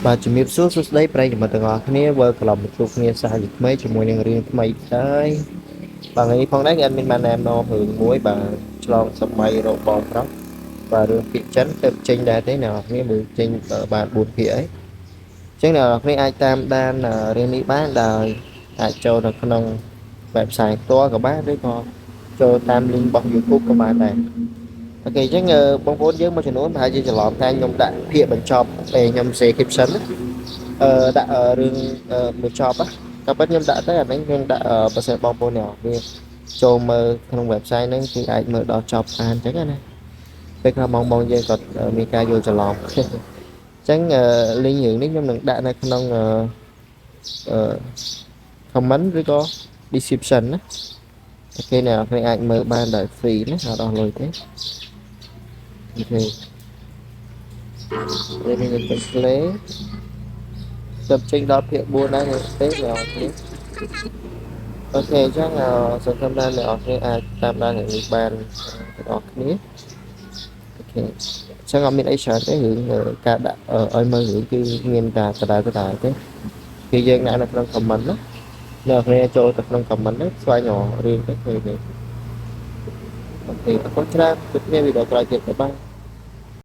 បាទជំរាបសួរសួស្តីប្រិយមិត្តទាំងអស់គ្នាវិលត្រឡប់មកជួបគ្នាសាជាថ្មីជាមួយនឹងរឿងថ្មីដែរបាទថ្ងៃនេះផងដែរខ្ញុំមានបានណែនាំរឿងមួយបាទឆ្លងសម័យរកបងប្រុសបាទរឿងភាគចិនទៅចេញដែរទេអ្នកនរគ្នាមើលចេញបាន4ភាគអីអញ្ចឹងអ្នកនរគ្នាអាចតាមដានរឿងនេះបានដោយអាចចូលនៅក្នុង website ផ្ទាល់ក៏បានឬក៏ចូលតាម link របស់ YouTube ក៏បានដែរអូខេអញ្ចឹងបងប្អូនយើងមួយចំនួនប្រហែលជាច្រឡំថាខ្ញុំដាក់ភាគបញ្ចប់ពេលខ្ញុំ say caption ណាដាក់រឿងមួយចប់ណាតែប៉ុតខ្ញុំដាក់ទៅអានេះខ្ញុំដាក់បើសិនបងប្អូនអ្នកវាចូលមើលក្នុង website ហ្នឹងគឺអាចមើលដល់ចប់បានអញ្ចឹងណាពេលខ្លះបងយើងគាត់មានការយល់ច្រឡំអញ្ចឹងlink រឿងនេះខ្ញុំនឹងដាក់នៅក្នុងcomment ឬក៏ description ណាអូខេអ្នកនរអាចមើលបានដោយ free ណាអត់អស់លុយទេអូខេពេលនេះខ្ញុំទៅ play ទៅចេញដល់ភាគ4ដែរទេអ្នកនរអូខេអញ្ចឹងសង្ឃឹមថាអ្នកនរគ្នាអាចតាមដានរឿងនេះបានទាំងអស់គ្នាអូខេអញ្ចឹងអត់មានអីច្រើនទេរឿងការដាក់ឲ្យមើលរឿងគឺមានតែដដែលទេគឺយើងដាក់នៅក្នុង comment ណាអ្នកនរគ្នាចូលទៅក្នុង comment ហ្នឹងស្វែងរករឿងទៅឃើញទេអូខេអរគុណច្រើនជួបគ្នាវីដេអូក្រោយទៀតបាយ